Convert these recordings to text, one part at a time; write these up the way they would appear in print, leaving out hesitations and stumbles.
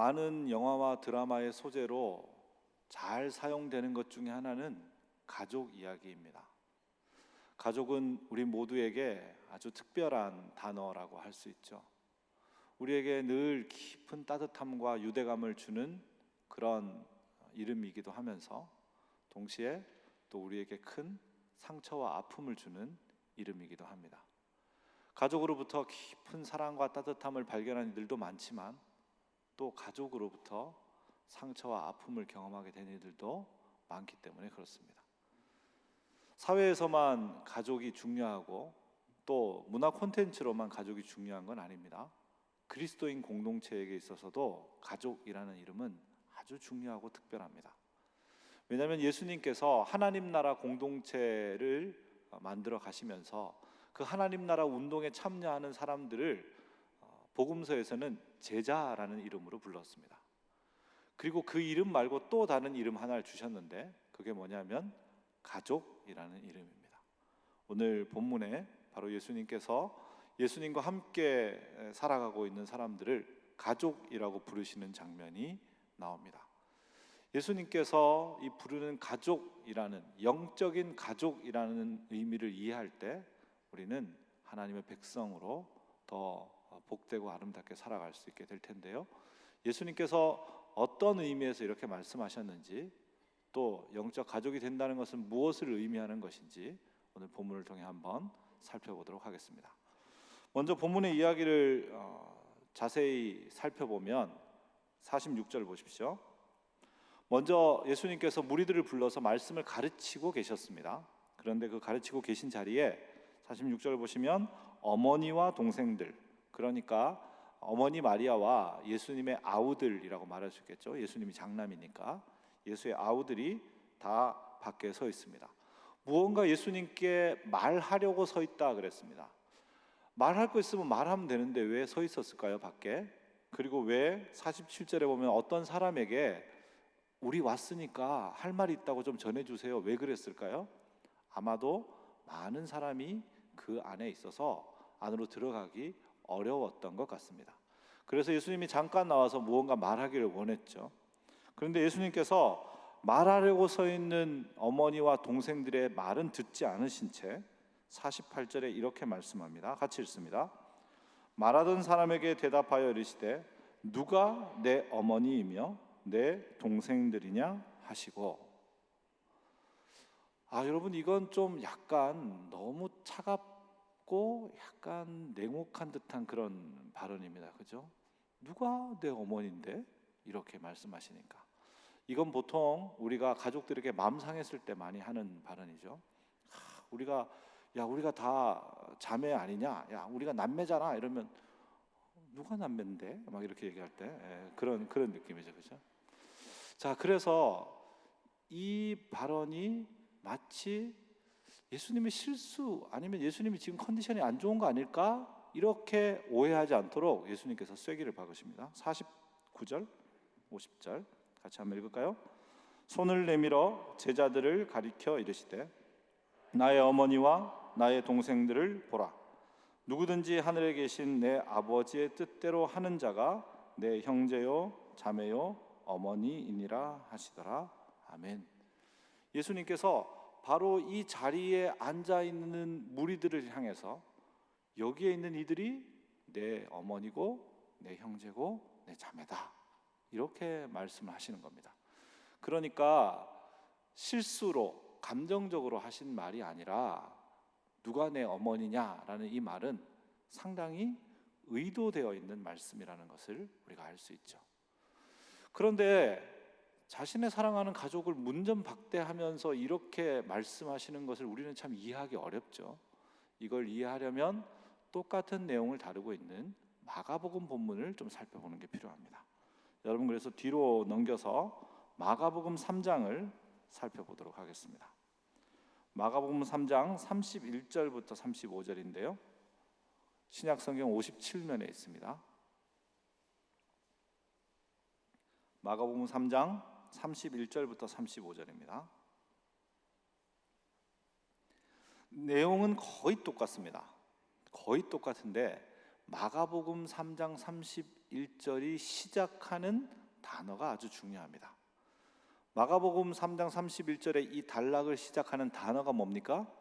많은 영화와 드라마의 소재로 잘 사용되는 것 중에 하나는 가족 이야기입니다. 가족은 우리 모두에게 아주 특별한 단어라고 할 수 있죠. 우리에게 늘 깊은 따뜻함과 유대감을 주는 그런 이름이기도 하면서 동시에 또 우리에게 큰 상처와 아픔을 주는 이름이기도 합니다. 가족으로부터 깊은 사랑과 따뜻함을 발견한 이들도 많지만 또 가족으로부터 상처와 아픔을 경험하게 된 이들도 많기 때문에 그렇습니다. 사회에서만 가족이 중요하고 또 문화 콘텐츠로만 가족이 중요한 건 아닙니다. 그리스도인 공동체에게 있어서도 가족이라는 이름은 아주 중요하고 특별합니다. 왜냐하면 예수님께서 하나님 나라 공동체를 만들어 가시면서 그 하나님 나라 운동에 참여하는 사람들을 복음서에서는 제자라는 이름으로 불렀습니다. 그리고 그 이름 말고 또 다른 이름 하나를 주셨는데 그게 뭐냐면 가족이라는 이름입니다. 오늘 본문에 바로 예수님께서 예수님과 함께 살아가고 있는 사람들을 가족이라고 부르시는 장면이 나옵니다. 예수님께서 이 부르는 가족이라는 영적인 가족이라는 의미를 이해할 때 우리는 하나님의 백성으로 더 복되고 아름답게 살아갈 수 있게 될 텐데요. 예수님께서 어떤 의미에서 이렇게 말씀하셨는지 또 영적 가족이 된다는 것은 무엇을 의미하는 것인지 오늘 본문을 통해 한번 살펴보도록 하겠습니다. 먼저 본문의 이야기를 자세히 살펴보면 46절 보십시오. 먼저 예수님께서 무리들을 불러서 말씀을 가르치고 계셨습니다. 그런데 그 가르치고 계신 자리에 46절 보시면 어머니와 동생들, 그러니까 어머니 마리아와 예수님의 아우들이라고 말할 수 있겠죠. 예수님이 장남이니까 예수의 아우들이 다 밖에 서 있습니다. 무언가 예수님께 말하려고 서 있다 그랬습니다. 말할 거 있으면 말하면 되는데 왜 서 있었을까요, 밖에? 그리고 왜 47절에 보면 어떤 사람에게 우리 왔으니까 할 말이 있다고 좀 전해주세요, 왜 그랬을까요? 아마도 많은 사람이 그 안에 있어서 안으로 들어가기 어려웠던 것 같습니다. 그래서 예수님이 잠깐 나와서 무언가 말하기를 원했죠. 그런데 예수님께서 말하려고 서 있는 어머니와 동생들의 말은 듣지 않으신 채 48절에 이렇게 말씀합니다. 같이 읽습니다. 말하던 사람에게 대답하여 이르시되 누가 내 어머니이며 내 동생들이냐 하시고. 여러분, 이건 좀 약간 너무 차갑고 약간 냉혹한 듯한 그런 발언입니다. 그죠? 누가 내 어머니인데? 이렇게 말씀하시니까. 이건 보통 우리가 가족들에게 마음 상했을 때 많이 하는 발언이죠. 우리가 다 자매 아니냐? 야, 우리가 남매잖아. 이러면 누가 남매인데? 막 이렇게 얘기할 때 그런 느낌이죠. 그죠? 자, 그래서 이 발언이 마치 예수님의 실수 아니면 예수님이 지금 컨디션이 안 좋은 거 아닐까? 이렇게 오해하지 않도록 예수님께서 쐐기를 박으십니다. 49절, 50절 같이 한번 읽을까요? 손을 내밀어 제자들을 가리켜 이르시되 나의 어머니와 나의 동생들을 보라. 누구든지 하늘에 계신 내 아버지의 뜻대로 하는 자가 내 형제요 자매요 어머니이니라 하시더라. 아멘. 예수님께서 바로 이 자리에 앉아 있는 무리들을 향해서 여기에 있는 이들이 내 어머니고 내 형제고 내 자매다, 이렇게 말씀을 하시는 겁니다. 그러니까 실수로 감정적으로 하신 말이 아니라 누가 내 어머니냐라는 이 말은 상당히 의도되어 있는 말씀이라는 것을 우리가 알 수 있죠. 그런데 자신의 사랑하는 가족을 문전박대하면서 이렇게 말씀하시는 것을 우리는 참 이해하기 어렵죠. 이걸 이해하려면 똑같은 내용을 다루고 있는 마가복음 본문을 좀 살펴보는 게 필요합니다. 여러분, 그래서 뒤로 넘겨서 마가복음 3장을 살펴보도록 하겠습니다. 마가복음 3장 31절부터 35절인데요. 신약성경 57면에 있습니다. 마가복음 3장 31절부터 35절입니다. 내용은 거의 똑같습니다. 거의 똑같은데 마가복음 3장 31절이 시작하는 단어가 아주 중요합니다. 마가복음 3장 31절에 이 단락을 시작하는 단어가 뭡니까?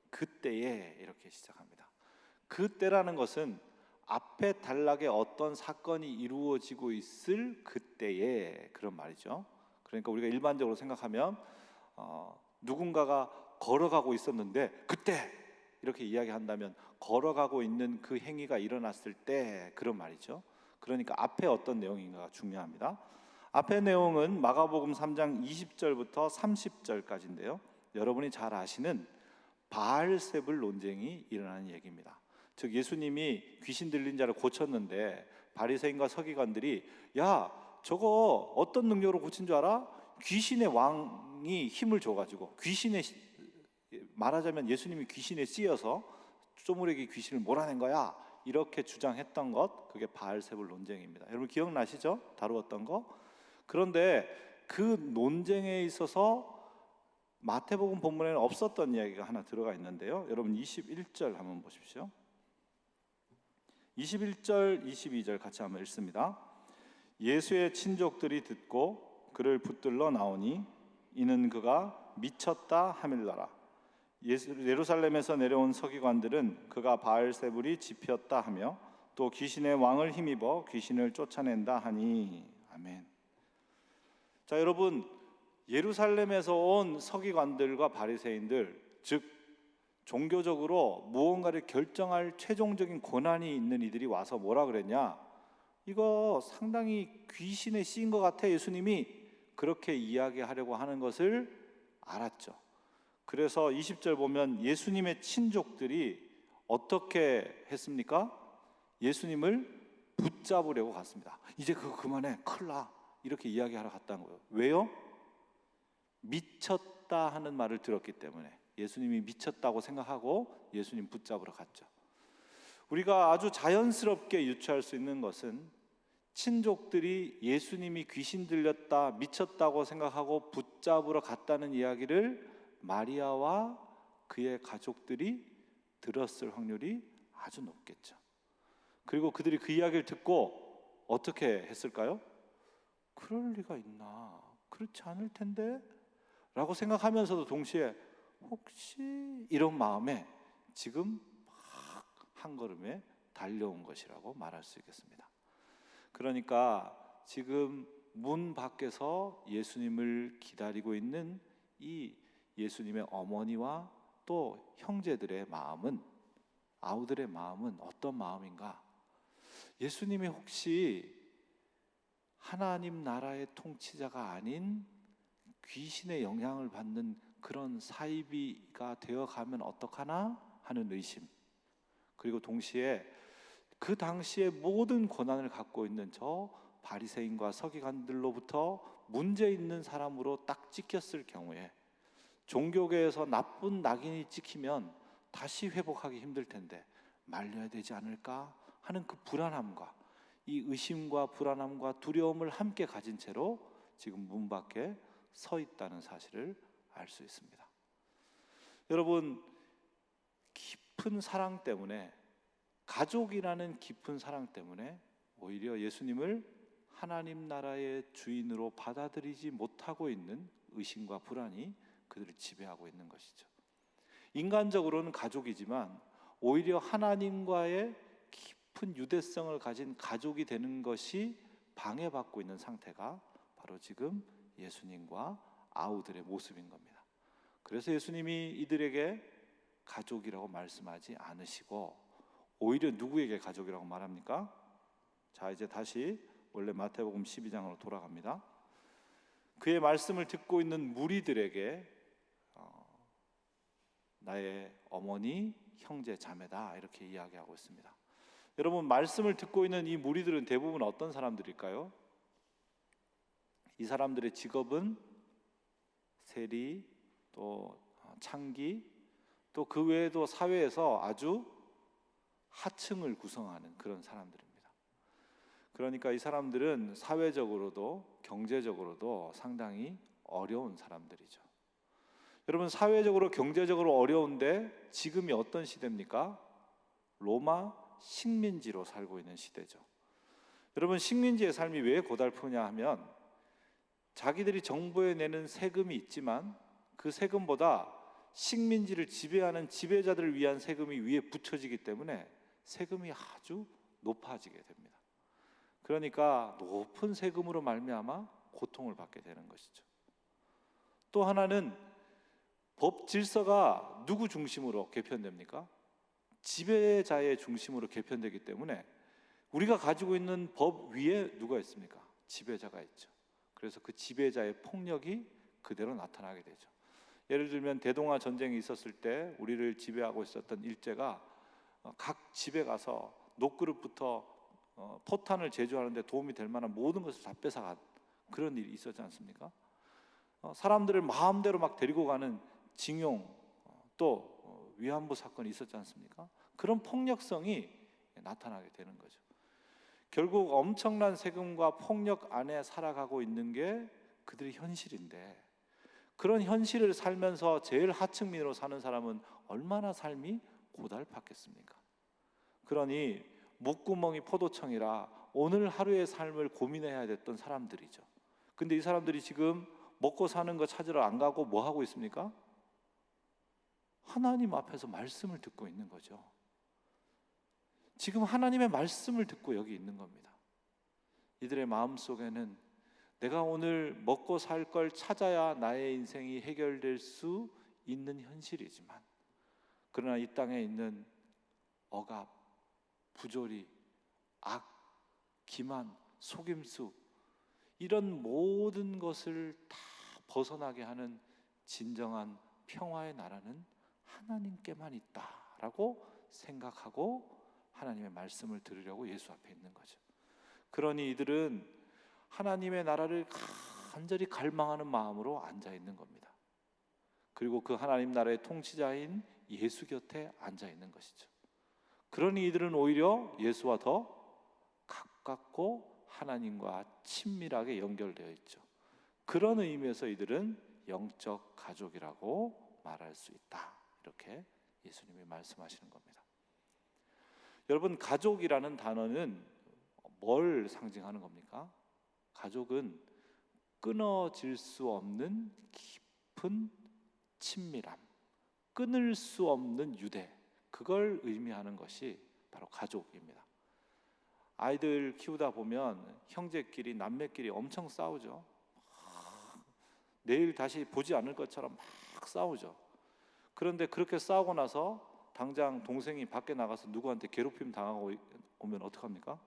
그때에 이렇게 시작합니다. 그때라는 것은 앞에 단락에 어떤 사건이 이루어지고 있을 그때에 그런 말이죠. 그러니까 우리가 일반적으로 생각하면 누군가가 걸어가고 있었는데 그때 이렇게 이야기한다면 걸어가고 있는 그 행위가 일어났을 때 그런 말이죠. 그러니까 앞에 어떤 내용인가가 중요합니다. 앞의 내용은 마가복음 3장 20절부터 30절까지인데요. 여러분이 잘 아시는 바알세불 논쟁이 일어나는 얘기입니다. 즉 예수님이 귀신 들린 자를 고쳤는데 바리새인과 서기관들이 야 저거 어떤 능력으로 고친 줄 알아? 귀신의 왕이 힘을 줘가지고 말하자면 예수님이 귀신에 씌어서 쪼무레기 귀신을 몰아낸 거야 이렇게 주장했던 것, 그게 바알세불 논쟁입니다. 여러분 기억나시죠? 다루었던 거. 그런데 그 논쟁에 있어서 마태복음 본문에는 없었던 이야기가 하나 들어가 있는데요. 여러분 21절 한번 보십시오. 21절, 22절 같이 한번 읽습니다. 예수의 친족들이 듣고 그를 붙들러 나오니 이는 그가 미쳤다 하밀더라. 예루살렘에서 내려온 서기관들은 그가 바알세불이 집혔다 하며 또 귀신의 왕을 힘입어 귀신을 쫓아낸다 하니. 아멘. 자, 여러분 예루살렘에서 온 서기관들과 바리새인들, 즉 종교적으로 무언가를 결정할 최종적인 권한이 있는 이들이 와서 뭐라 그랬냐? 이거 상당히 귀신에 씌인 것 같아. 예수님이 그렇게 이야기하려고 하는 것을 알았죠. 그래서 20절 보면 예수님의 친족들이 어떻게 했습니까? 예수님을 붙잡으려고 갔습니다. 이제 그거 그만해, 큰일 나, 이렇게 이야기하러 갔다는 거예요. 왜요? 미쳤다 하는 말을 들었기 때문에 예수님이 미쳤다고 생각하고 예수님 붙잡으러 갔죠. 우리가 아주 자연스럽게 유추할 수 있는 것은 친족들이 예수님이 귀신 들렸다, 미쳤다고 생각하고 붙잡으러 갔다는 이야기를 마리아와 그의 가족들이 들었을 확률이 아주 높겠죠. 그리고 그들이 그 이야기를 듣고 어떻게 했을까요? 그럴 리가 있나? 그렇지 않을 텐데? 라고 생각하면서도 동시에 혹시 이런 마음에 지금 막 한 걸음에 달려온 것이라고 말할 수 있겠습니다. 그러니까 지금 문 밖에서 예수님을 기다리고 있는 이 예수님의 어머니와 또 형제들의 마음은, 아우들의 마음은 어떤 마음인가? 예수님이 혹시 하나님 나라의 통치자가 아닌 귀신의 영향을 받는 그런 사이비가 되어가면 어떡하나 하는 의심, 그리고 동시에 그 당시에 모든 권한을 갖고 있는 저 바리새인과 서기관들로부터 문제 있는 사람으로 딱 찍혔을 경우에 종교계에서 나쁜 낙인이 찍히면 다시 회복하기 힘들 텐데 말려야 되지 않을까 하는 그 불안함과 이 의심과 불안함과 두려움을 함께 가진 채로 지금 문 밖에 서 있다는 사실을 알 수 있습니다. 여러분, 깊은 사랑 때문에, 가족이라는 깊은 사랑 때문에 오히려 예수님을 하나님 나라의 주인으로 받아들이지 못하고 있는 의심과 불안이 그들을 지배하고 있는 것이죠. 인간적으로는 가족이지만 오히려 하나님과의 깊은 유대성을 가진 가족이 되는 것이 방해받고 있는 상태가 바로 지금 예수님과 아우들의 모습인 겁니다. 그래서 예수님이 이들에게 가족이라고 말씀하지 않으시고 오히려 누구에게 가족이라고 말합니까? 자, 이제 다시 원래 마태복음 12장으로 돌아갑니다. 그의 말씀을 듣고 있는 무리들에게 나의 어머니, 형제, 자매다 이렇게 이야기하고 있습니다. 여러분, 말씀을 듣고 있는 이 무리들은 대부분 어떤 사람들일까요? 이 사람들의 직업은 세리, 또 창기, 또 그 외에도 사회에서 아주 하층을 구성하는 그런 사람들입니다. 그러니까 이 사람들은 사회적으로도 경제적으로도 상당히 어려운 사람들이죠. 여러분, 사회적으로 경제적으로 어려운데 지금이 어떤 시대입니까? 로마 식민지로 살고 있는 시대죠. 여러분, 식민지의 삶이 왜 고달프냐 하면 자기들이 정부에 내는 세금이 있지만 그 세금보다 식민지를 지배하는 지배자들을 위한 세금이 위에 붙여지기 때문에 세금이 아주 높아지게 됩니다. 그러니까 높은 세금으로 말미암아 고통을 받게 되는 것이죠. 또 하나는 법 질서가 누구 중심으로 개편됩니까? 지배자의 중심으로 개편되기 때문에 우리가 가지고 있는 법 위에 누가 있습니까? 지배자가 있죠. 그래서 그 지배자의 폭력이 그대로 나타나게 되죠. 예를 들면 대동아 전쟁이 있었을 때 우리를 지배하고 있었던 일제가 각 집에 가서 녹그릇부터 포탄을 제조하는 데 도움이 될 만한 모든 것을 다 뺏어간 그런 일이 있었지 않습니까? 사람들을 마음대로 막 데리고 가는 징용, 또 위안부 사건이 있었지 않습니까? 그런 폭력성이 나타나게 되는 거죠. 결국 엄청난 세금과 폭력 안에 살아가고 있는 게 그들의 현실인데, 그런 현실을 살면서 제일 하층민으로 사는 사람은 얼마나 삶이 고달팠겠습니까? 그러니 목구멍이 포도청이라 오늘 하루의 삶을 고민해야 됐던 사람들이죠. 근데 이 사람들이 지금 먹고 사는 거 찾으러 안 가고 뭐 하고 있습니까? 하나님 앞에서 말씀을 듣고 있는 거죠. 지금 하나님의 말씀을 듣고 여기 있는 겁니다. 이들의 마음속에는 내가 오늘 먹고 살 걸 찾아야 나의 인생이 해결될 수 있는 현실이지만, 그러나 이 땅에 있는 억압, 부조리, 악, 기만, 속임수, 이런 모든 것을 다 벗어나게 하는 진정한 평화의 나라는 하나님께만 있다라고 생각하고 하나님의 말씀을 들으려고 예수 앞에 있는 거죠. 그러니 이들은 하나님의 나라를 간절히 갈망하는 마음으로 앉아 있는 겁니다. 그리고 그 하나님 나라의 통치자인 예수 곁에 앉아 있는 것이죠. 그러니 이들은 오히려 예수와 더 가깝고 하나님과 친밀하게 연결되어 있죠. 그런 의미에서 이들은 영적 가족이라고 말할 수 있다. 이렇게 예수님이 말씀하시는 겁니다. 여러분, 가족이라는 단어는 뭘 상징하는 겁니까? 가족은 끊어질 수 없는 깊은 친밀함, 끊을 수 없는 유대, 그걸 의미하는 것이 바로 가족입니다. 아이들 키우다 보면 형제끼리, 남매끼리 엄청 싸우죠. 내일 다시 보지 않을 것처럼 막 싸우죠. 그런데 그렇게 싸우고 나서 당장 동생이 밖에 나가서 누구한테 괴롭힘 당하고 오면 어떡합니까?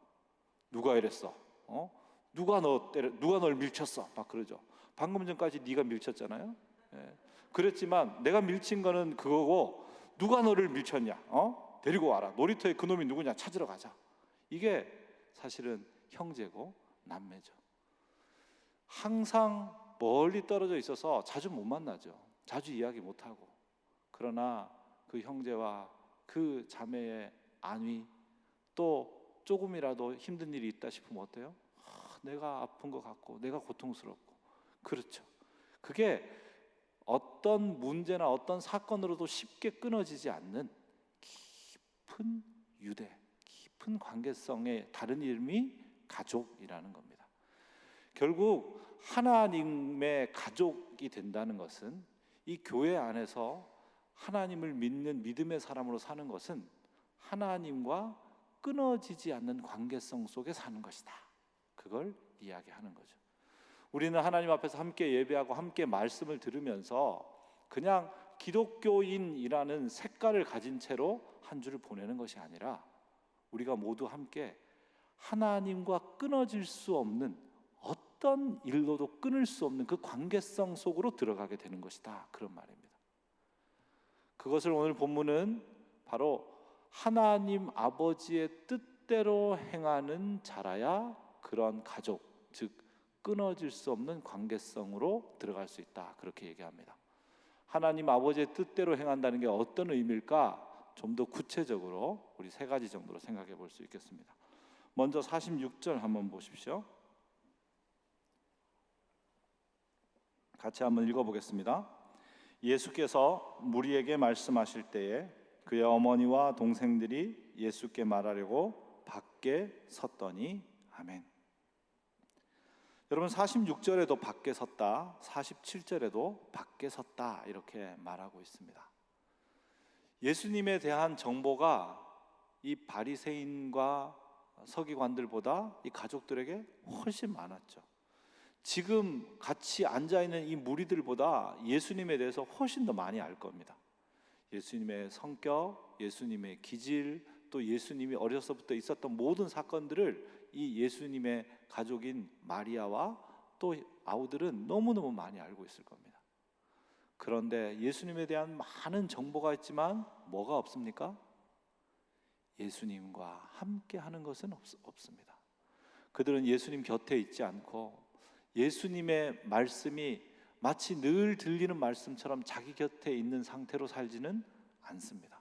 누가 이랬어? 누가 널 밀쳤어? 막 그러죠. 방금 전까지 네가 밀쳤잖아요. 예. 그랬지만 내가 밀친 거는 그거고 누가 너를 밀쳤냐? 데리고 와라. 놀이터에 그놈이 누구냐 찾으러 가자. 이게 사실은 형제고 남매죠. 항상 멀리 떨어져 있어서 자주 못 만나죠. 자주 이야기 못 하고. 그러나 그 형제와 그 자매의 안위, 또 조금이라도 힘든 일이 있다 싶으면 어때요? 내가 아픈 것 같고 내가 고통스럽고. 그렇죠. 그게 어떤 문제나 어떤 사건으로도 쉽게 끊어지지 않는 깊은 유대, 깊은 관계성의 다른 이름이 가족이라는 겁니다. 결국 하나님의 가족이 된다는 것은, 이 교회 안에서 하나님을 믿는 믿음의 사람으로 사는 것은 하나님과 끊어지지 않는 관계성 속에 사는 것이다. 그걸 이야기하는 거죠. 우리는 하나님 앞에서 함께 예배하고 함께 말씀을 들으면서 그냥 기독교인이라는 색깔을 가진 채로 한 주를 보내는 것이 아니라 우리가 모두 함께 하나님과 끊어질 수 없는, 어떤 일로도 끊을 수 없는 그 관계성 속으로 들어가게 되는 것이다. 그런 말입니다. 그것을 오늘 본문은 바로 하나님 아버지의 뜻대로 행하는 자라야 그런 가족, 즉 끊어질 수 없는 관계성으로 들어갈 수 있다. 그렇게 얘기합니다. 하나님 아버지의 뜻대로 행한다는 게 어떤 의미일까? 좀 더 구체적으로 우리 세 가지 정도로 생각해 볼 수 있겠습니다. 먼저 46절 한번 보십시오. 같이 한번 읽어보겠습니다. 예수께서 무리에게 말씀하실 때에 그의 어머니와 동생들이 예수께 말하려고 밖에 섰더니 아멘. 여러분 46절에도 밖에 섰다, 47절에도 밖에 섰다 이렇게 말하고 있습니다. 예수님에 대한 정보가 이 바리새인과 서기관들보다 이 가족들에게 훨씬 많았죠. 지금 같이 앉아있는 이 무리들보다 예수님에 대해서 훨씬 더 많이 알 겁니다. 예수님의 성격, 예수님의 기질, 또 예수님이 어려서부터 있었던 모든 사건들을 이 예수님의 가족인 마리아와 또 아우들은 너무너무 많이 알고 있을 겁니다. 그런데 예수님에 대한 많은 정보가 있지만 뭐가 없습니까? 예수님과 함께 하는 것은 없습니다. 그들은 예수님 곁에 있지 않고 예수님의 말씀이 마치 늘 들리는 말씀처럼 자기 곁에 있는 상태로 살지는 않습니다.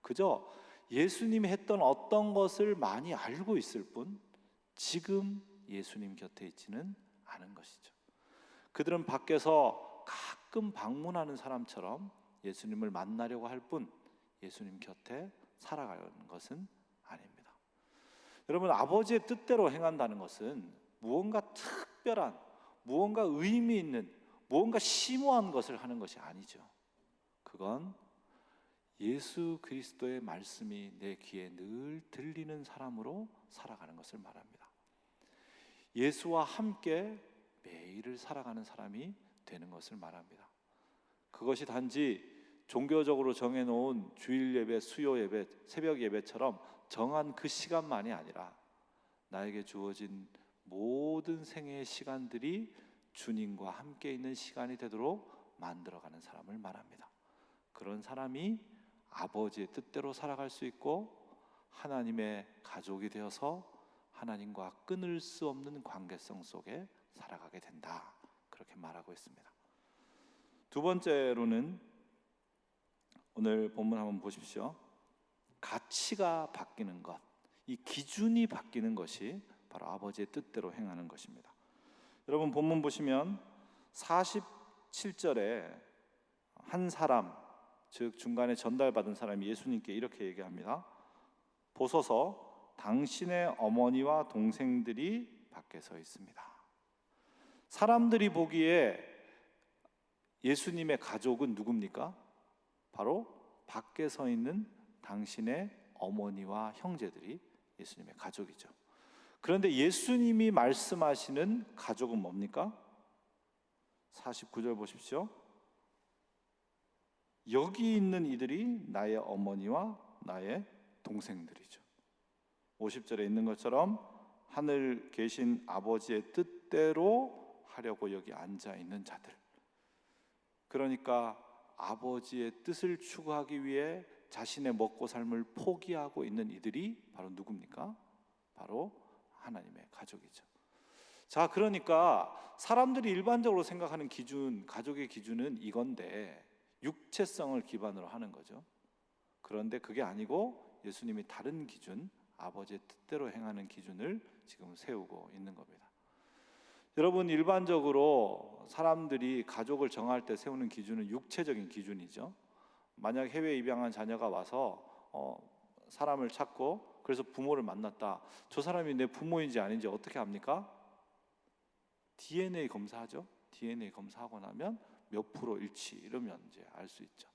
그저 예수님이 했던 어떤 것을 많이 알고 있을 뿐 지금 예수님 곁에 있지는 않은 것이죠. 그들은 밖에서 가끔 방문하는 사람처럼 예수님을 만나려고 할 뿐 예수님 곁에 살아가는 것은 아닙니다. 여러분, 아버지의 뜻대로 행한다는 것은 무언가 특별한, 무언가 의미 있는, 무언가 심오한 것을 하는 것이 아니죠. 그건 예수 그리스도의 말씀이 내 귀에 늘 들리는 사람으로 살아가는 것을 말합니다. 예수와 함께 매일을 살아가는 사람이 되는 것을 말합니다. 그것이 단지 종교적으로 정해놓은 주일 예배, 수요 예배, 새벽 예배처럼 정한 그 시간만이 아니라 나에게 주어진 모든 생애의 시간들이 주님과 함께 있는 시간이 되도록 만들어가는 사람을 말합니다. 그런 사람이 아버지의 뜻대로 살아갈 수 있고 하나님의 가족이 되어서 하나님과 끊을 수 없는 관계성 속에 살아가게 된다, 그렇게 말하고 있습니다. 두 번째로는 오늘 본문 한번 보십시오. 가치가 바뀌는 것, 이 기준이 바뀌는 것이 바로 아버지의 뜻대로 행하는 것입니다. 여러분 본문 보시면 47절에 한 사람, 즉 중간에 전달받은 사람이 예수님께 이렇게 얘기합니다. 보소서, 당신의 어머니와 동생들이 밖에 서 있습니다. 사람들이 보기에 예수님의 가족은 누굽니까? 바로 밖에 서 있는 당신의 어머니와 형제들이 예수님의 가족이죠. 그런데 예수님이 말씀하시는 가족은 뭡니까? 49절 보십시오. 여기 있는 이들이 나의 어머니와 나의 동생들이죠. 50절에 있는 것처럼 하늘 계신 아버지의 뜻대로 하려고 여기 앉아 있는 자들. 그러니까 아버지의 뜻을 추구하기 위해 자신의 먹고 삶을 포기하고 있는 이들이 바로 누굽니까? 바로 하나님의 가족이죠. 자, 그러니까 사람들이 일반적으로 생각하는 기준, 가족의 기준은 이건데 육체성을 기반으로 하는 거죠. 그런데 그게 아니고 예수님이 다른 기준, 아버지의 뜻대로 행하는 기준을 지금 세우고 있는 겁니다. 여러분, 일반적으로 사람들이 가족을 정할 때 세우는 기준은 육체적인 기준이죠. 만약 해외 입양한 자녀가 와서 사람을 찾고 그래서 부모를 만났다. 저 사람이 내 부모인지 아닌지 어떻게 압니까? DNA 검사하죠. DNA 검사하고 나면 몇 프로 일치 이러면 이제 알 수 있죠.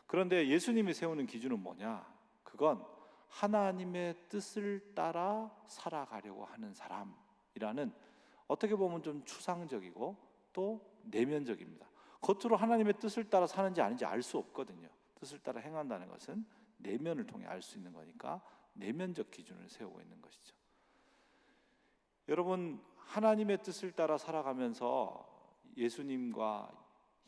그런데 예수님이 세우는 기준은 뭐냐? 그건 하나님의 뜻을 따라 살아가려고 하는 사람이라는, 어떻게 보면 좀 추상적이고 또 내면적입니다. 겉으로 하나님의 뜻을 따라 사는지 아닌지 알 수 없거든요. 뜻을 따라 행한다는 것은 내면을 통해 알 수 있는 거니까 내면적 기준을 세우고 있는 것이죠. 여러분, 하나님의 뜻을 따라 살아가면서 예수님과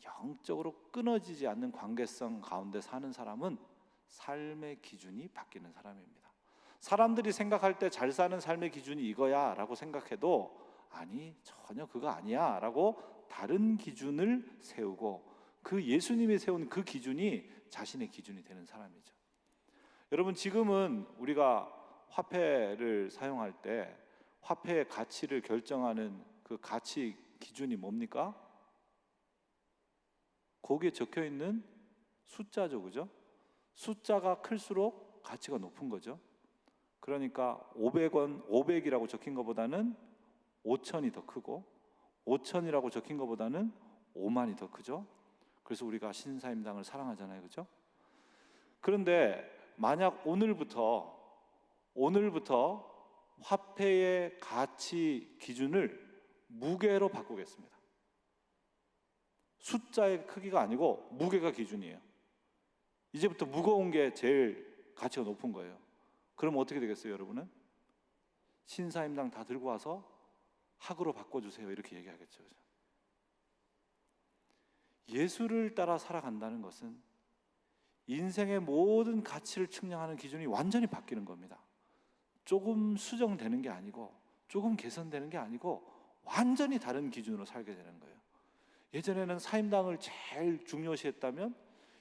영적으로 끊어지지 않는 관계성 가운데 사는 사람은 삶의 기준이 바뀌는 사람입니다. 사람들이 생각할 때 잘 사는 삶의 기준이 이거야 라고 생각해도 아니, 전혀 그거 아니야 라고 다른 기준을 세우고 그 예수님이 세운 그 기준이 자신의 기준이 되는 사람이죠. 여러분, 지금은 우리가 화폐를 사용할 때 화폐의 가치를 결정하는 그 가치 기준이 뭡니까? 거기에 적혀 있는 숫자죠, 그죠? 숫자가 클수록 가치가 높은 거죠. 그러니까 500원, 500이라고 적힌 것보다는 5천이 더 크고 5천이라고 적힌 것보다는 5만이 더 크죠. 그래서 우리가 신사임당을 사랑하잖아요, 그죠? 그런데 만약 오늘부터 화폐의 가치 기준을 무게로 바꾸겠습니다. 숫자의 크기가 아니고 무게가 기준이에요. 이제부터 무거운 게 제일 가치가 높은 거예요. 그럼 어떻게 되겠어요, 여러분은? 신사임당 다 들고 와서 학으로 바꿔주세요, 이렇게 얘기하겠죠. 그죠? 예수를 따라 살아간다는 것은 인생의 모든 가치를 측량하는 기준이 완전히 바뀌는 겁니다. 조금 수정되는 게 아니고 조금 개선되는 게 아니고 완전히 다른 기준으로 살게 되는 거예요. 예전에는 사임당을 제일 중요시했다면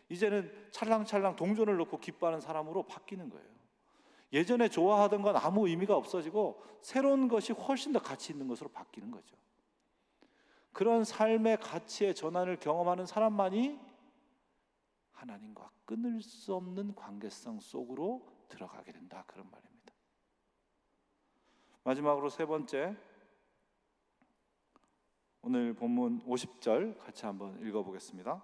이제는 찰랑찰랑 동전을 넣고 기뻐하는 사람으로 바뀌는 거예요. 예전에 좋아하던 건 아무 의미가 없어지고 새로운 것이 훨씬 더 가치 있는 것으로 바뀌는 거죠. 그런 삶의 가치의 전환을 경험하는 사람만이 하나님과 끊을 수 없는 관계성 속으로 들어가게 된다, 그런 말입니다. 마지막으로 세 번째, 오늘 본문 50절 같이 한번 읽어보겠습니다.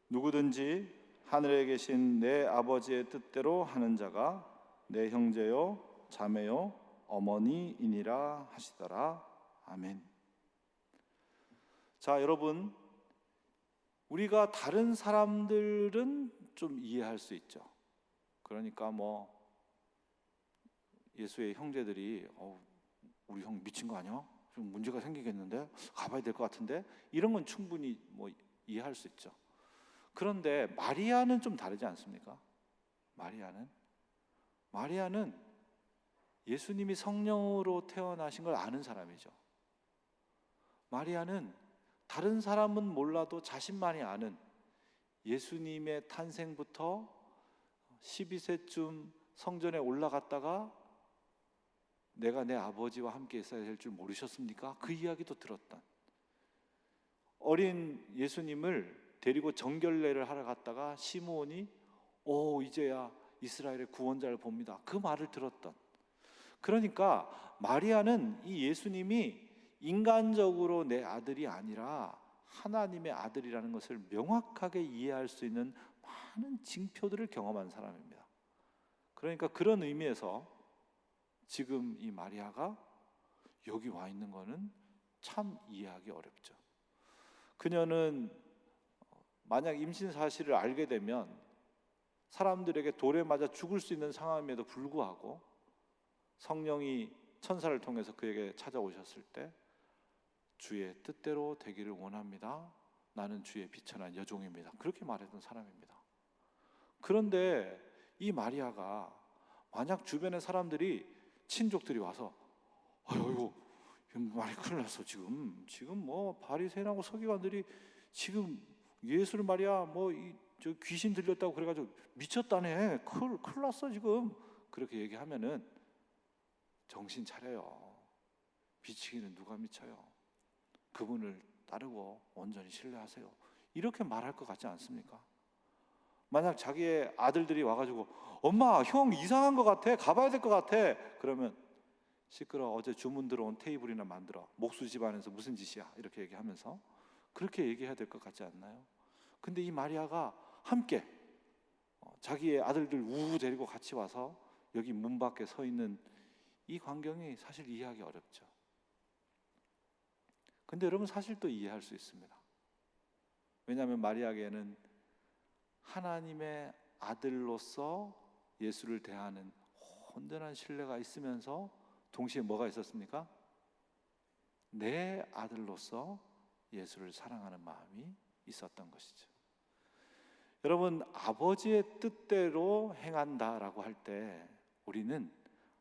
누구든지 하늘에 계신 내 아버지의 뜻대로 하는 자가 내 형제요 자매요 어머니이니라 하시더라. 아멘. 자, 여러분, 우리가 다른 사람들은 좀 이해할 수 있죠. 그러니까 뭐 예수의 형제들이 우리 형 미친 거 아니야? 좀 문제가 생기겠는데? 가봐야 될 것 같은데? 이런 건 충분히 뭐 이해할 수 있죠. 그런데 마리아는 좀 다르지 않습니까? 마리아는 예수님이 성령으로 태어나신 걸 아는 사람이죠. 마리아는 다른 사람은 몰라도 자신만이 아는 예수님의 탄생부터 12세쯤 성전에 올라갔다가 내가 내 아버지와 함께 있어야 될 줄 모르셨습니까? 그 이야기도 들었던, 어린 예수님을 데리고 정결례를 하러 갔다가 시므온이 이제야 이스라엘의 구원자를 봅니다, 그 말을 들었던. 그러니까 마리아는 이 예수님이 인간적으로 내 아들이 아니라 하나님의 아들이라는 것을 명확하게 이해할 수 있는 많은 징표들을 경험한 사람입니다. 그러니까 그런 의미에서 지금 이 마리아가 여기 와 있는 거는 참 이해하기 어렵죠. 그녀는 만약 임신 사실을 알게 되면 사람들에게 돌에 맞아 죽을 수 있는 상황임에도 불구하고 성령이 천사를 통해서 그에게 찾아오셨을 때 주의 뜻대로 되기를 원합니다. 나는 주의 비천한 여종입니다. 그렇게 말했던 사람입니다. 그런데 이 마리아가 만약 주변의 사람들이, 친족들이 와서 아이고 많이 큰일 났어, 지금 뭐 바리새인하고 서기관들이 지금 예수를 말이야 저 귀신 들렸다고 그래가지고 미쳤다네, 큰일 났어 지금, 그렇게 얘기하면은 정신 차려요. 미치기는 누가 미쳐요. 그분을 따르고 온전히 신뢰하세요. 이렇게 말할 것 같지 않습니까? 만약 자기의 아들들이 와가지고 엄마, 형 이상한 것 같아, 가봐야 될 것 같아, 그러면 시끄러, 어제 주문 들어온 테이블이나 만들어, 목수 집안에서 무슨 짓이야, 이렇게 얘기하면서 그렇게 얘기해야 될 것 같지 않나요? 근데 이 마리아가 함께 자기의 아들들 우우 데리고 같이 와서 여기 문 밖에 서 있는 이 광경이 사실 이해하기 어렵죠. 근데 여러분, 사실 또 이해할 수 있습니다. 왜냐하면 마리아에게는 하나님의 아들로서 예수를 대하는 온전한 신뢰가 있으면서 동시에 뭐가 있었습니까? 내 아들로서 예수를 사랑하는 마음이 있었던 것이죠. 여러분, 아버지의 뜻대로 행한다라고 할 때 우리는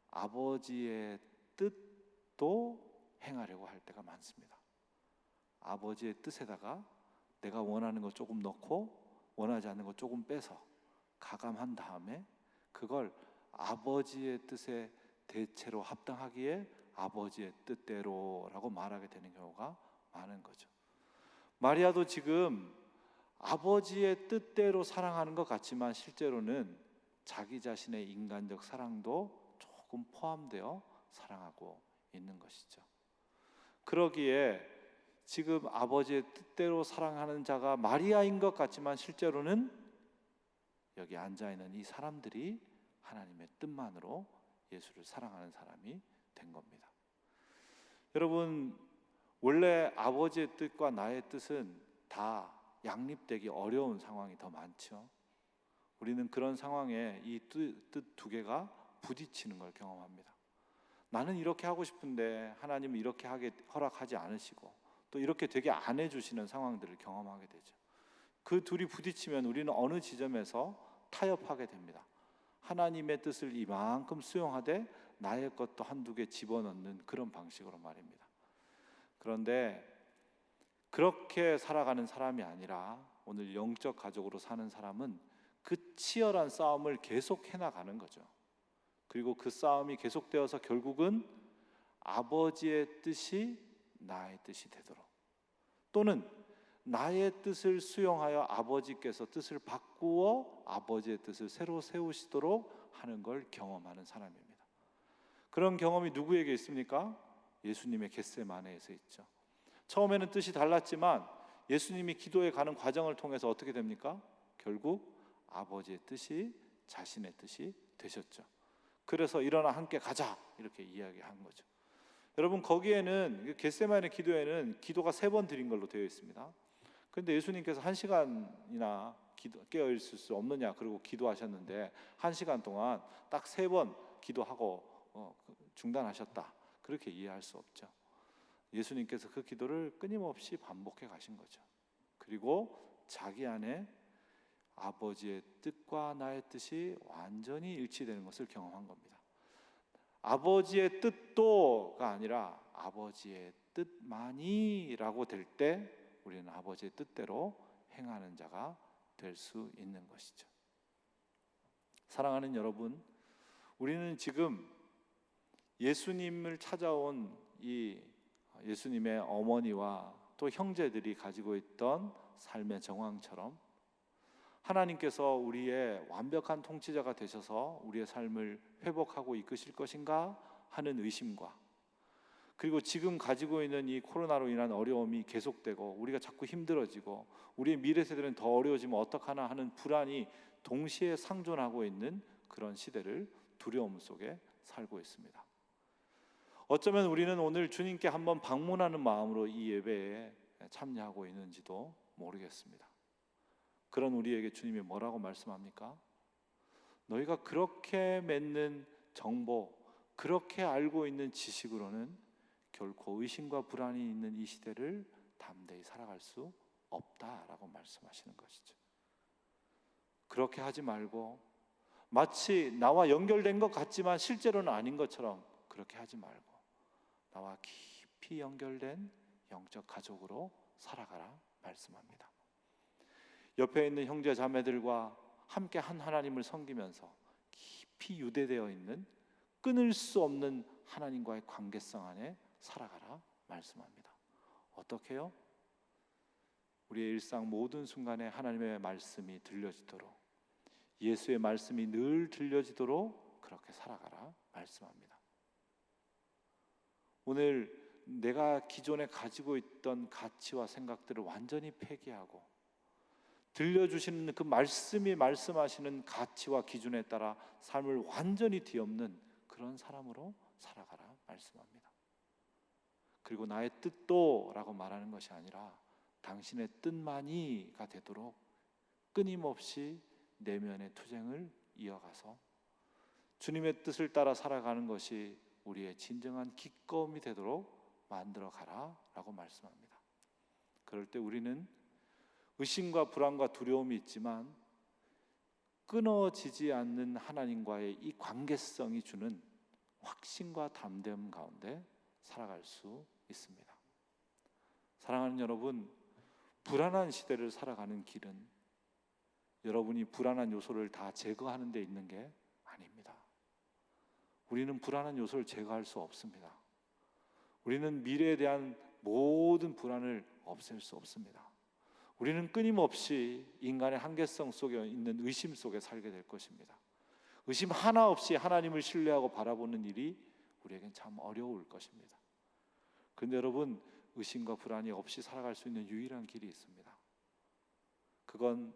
아버지의 뜻도 행하려고 할 때가 많습니다. 아버지의 뜻에다가 내가 원하는 거 조금 넣고 원하지 않는 거 조금 빼서 가감한 다음에 그걸 아버지의 뜻에 대체로 합당하기에 아버지의 뜻대로라고 말하게 되는 경우가 많은 거죠. 마리아도 지금 아버지의 뜻대로 사랑하는 것 같지만 실제로는 자기 자신의 인간적 사랑도 혹은 포함되어 사랑하고 있는 것이죠. 그러기에 지금 아버지의 뜻대로 사랑하는 자가 마리아인 것 같지만 실제로는 여기 앉아있는 이 사람들이 하나님의 뜻만으로 예수를 사랑하는 사람이 된 겁니다. 여러분, 원래 아버지의 뜻과 나의 뜻은 다 양립되기 어려운 상황이 더 많죠. 우리는 그런 상황에 이 뜻 두 개가 부딪히는 걸 경험합니다. 나는 이렇게 하고 싶은데 하나님은 이렇게 하게 허락하지 않으시고 또 이렇게 되게 안 해주시는 상황들을 경험하게 되죠. 그 둘이 부딪히면 우리는 어느 지점에서 타협하게 됩니다. 하나님의 뜻을 이만큼 수용하되 나의 것도 한두 개 집어넣는 그런 방식으로 말입니다. 그런데 그렇게 살아가는 사람이 아니라 오늘 영적 가족으로 사는 사람은 그 치열한 싸움을 계속 해나가는 거죠. 그리고 그 싸움이 계속되어서 결국은 아버지의 뜻이 나의 뜻이 되도록, 또는 나의 뜻을 수용하여 아버지께서 뜻을 바꾸어 아버지의 뜻을 새로 세우시도록 하는 걸 경험하는 사람입니다. 그런 경험이 누구에게 있습니까? 예수님의 겟세마네에서 있죠. 처음에는 뜻이 달랐지만 예수님이 기도에 가는 과정을 통해서 어떻게 됩니까? 결국 아버지의 뜻이 자신의 뜻이 되셨죠. 그래서 일어나 함께 가자 이렇게 이야기한 거죠. 여러분, 거기에는 겟세마네 기도에는 기도가 3번 드린 걸로 되어 있습니다. 그런데 예수님께서 1시간이나 깨어 있을 수 없느냐 그리고 기도하셨는데 1시간 동안 딱 3번 기도하고 중단하셨다, 그렇게 이해할 수 없죠. 예수님께서 그 기도를 끊임없이 반복해 가신 거죠. 그리고 자기 안에 아버지의 뜻과 나의 뜻이 완전히 일치되는 것을 경험한 겁니다. 아버지의 뜻도가 아니라 아버지의 뜻만이라고 될 때 우리는 아버지의 뜻대로 행하는 자가 될 수 있는 것이죠. 사랑하는 여러분, 우리는 지금 예수님을 찾아온 이 예수님의 어머니와 또 형제들이 가지고 있던 삶의 정황처럼 하나님께서 우리의 완벽한 통치자가 되셔서 우리의 삶을 회복하고 이끄실 것인가 하는 의심과, 그리고 지금 가지고 있는 이 코로나로 인한 어려움이 계속되고 우리가 자꾸 힘들어지고 우리의 미래 세대는 더 어려워지면 어떡하나 하는 불안이 동시에 상존하고 있는 그런 시대를 두려움 속에 살고 있습니다. 어쩌면 우리는 오늘 주님께 한번 방문하는 마음으로 이 예배에 참여하고 있는지도 모르겠습니다. 그런 우리에게 주님이 뭐라고 말씀합니까? 너희가 그렇게 맺는 정보, 그렇게 알고 있는 지식으로는 결코 의심과 불안이 있는 이 시대를 담대히 살아갈 수 없다라고 말씀하시는 것이죠. 그렇게 하지 말고 마치 나와 연결된 것 같지만 실제로는 아닌 것처럼 그렇게 하지 말고 나와 깊이 연결된 영적 가족으로 살아가라 말씀합니다. 옆에 있는 형제 자매들과 함께 한 하나님을 섬기면서 깊이 유대되어 있는 끊을 수 없는 하나님과의 관계성 안에 살아가라 말씀합니다. 어떻게요? 우리의 일상 모든 순간에 하나님의 말씀이 들려지도록, 예수의 말씀이 늘 들려지도록 그렇게 살아가라 말씀합니다. 오늘 내가 기존에 가지고 있던 가치와 생각들을 완전히 폐기하고 들려주시는 그 말씀이 말씀하시는 가치와 기준에 따라 삶을 완전히 뒤엎는 그런 사람으로 살아가라 말씀합니다. 그리고 나의 뜻도 라고 말하는 것이 아니라 당신의 뜻만이가 되도록 끊임없이 내면의 투쟁을 이어가서 주님의 뜻을 따라 살아가는 것이 우리의 진정한 기꺼움이 되도록 만들어 가라 라고 말씀합니다. 그럴 때 우리는 의심과 불안과 두려움이 있지만 끊어지지 않는 하나님과의 이 관계성이 주는 확신과 담대함 가운데 살아갈 수 있습니다. 사랑하는 여러분, 불안한 시대를 살아가는 길은 여러분이 불안한 요소를 다 제거하는 데 있는 게 아닙니다. 우리는 불안한 요소를 제거할 수 없습니다. 우리는 미래에 대한 모든 불안을 없앨 수 없습니다. 우리는 끊임없이 인간의 한계성 속에 있는 의심 속에 살게 될 것입니다. 의심 하나 없이 하나님을 신뢰하고 바라보는 일이 우리에겐 참 어려울 것입니다. 그런데 여러분, 의심과 불안이 없이 살아갈 수 있는 유일한 길이 있습니다. 그건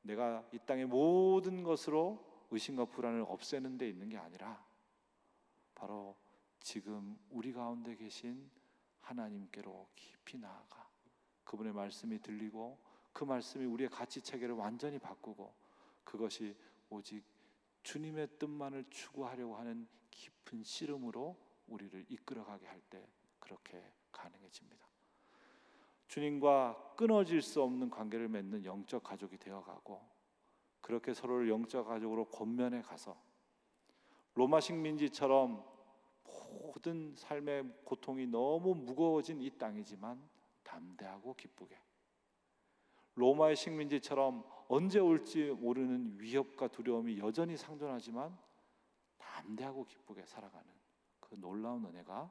내가 이 땅의 모든 것으로 의심과 불안을 없애는 데 있는 게 아니라 바로 지금 우리 가운데 계신 하나님께로 깊이 나아가 그분의 말씀이 들리고 그 말씀이 우리의 가치 체계를 완전히 바꾸고 그것이 오직 주님의 뜻만을 추구하려고 하는 깊은 씨름으로 우리를 이끌어가게 할 때 그렇게 가능해집니다. 주님과 끊어질 수 없는 관계를 맺는 영적 가족이 되어가고 그렇게 서로를 영적 가족으로 권면해 가서 로마 식민지처럼 모든 삶의 고통이 너무 무거워진 이 땅이지만 담대하고 기쁘게, 로마의 식민지처럼 언제 올지 모르는 위협과 두려움이 여전히 상존하지만 담대하고 기쁘게 살아가는 그 놀라운 은혜가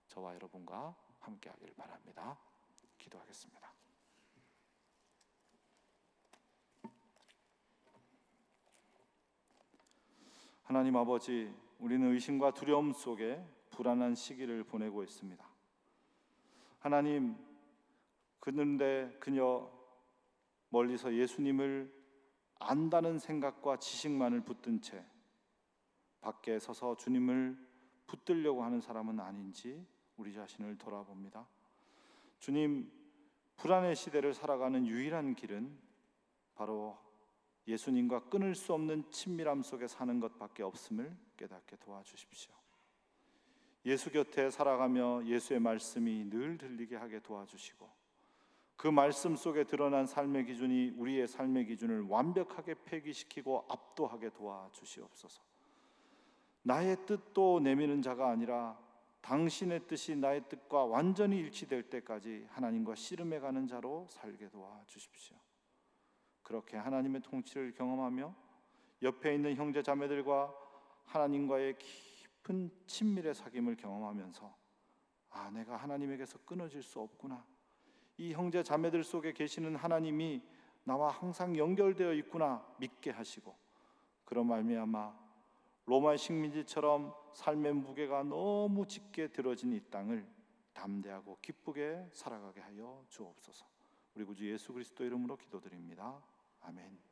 저와 여러분과 함께 하길 바랍니다. 기도하겠습니다. 하나님 아버지, 우리는 의심과 두려움 속에 불안한 시기를 보내고 있습니다. 하나님, 그런데 그녀 멀리서 예수님을 안다는 생각과 지식만을 붙든 채 밖에 서서 주님을 붙들려고 하는 사람은 아닌지 우리 자신을 돌아봅니다. 주님, 불안의 시대를 살아가는 유일한 길은 바로 예수님과 끊을 수 없는 친밀함 속에 사는 것밖에 없음을 깨닫게 도와주십시오. 예수 곁에 살아가며 예수의 말씀이 늘 들리게 하게 도와주시고 그 말씀 속에 드러난 삶의 기준이 우리의 삶의 기준을 완벽하게 폐기시키고 압도하게 도와주시옵소서. 나의 뜻도 내미는 자가 아니라 당신의 뜻이 나의 뜻과 완전히 일치될 때까지 하나님과 씨름해가는 자로 살게 도와주십시오. 그렇게 하나님의 통치를 경험하며 옆에 있는 형제 자매들과 하나님과의 깊은 친밀의 사귐을 경험하면서 내가 하나님에게서 끊어질 수 없구나, 이 형제 자매들 속에 계시는 하나님이 나와 항상 연결되어 있구나 믿게 하시고, 그런 말미암아 로마의 식민지처럼 삶의 무게가 너무 짙게 들어진 이 땅을 담대하고 기쁘게 살아가게 하여 주옵소서. 우리 구주 예수 그리스도 이름으로 기도드립니다. 아멘.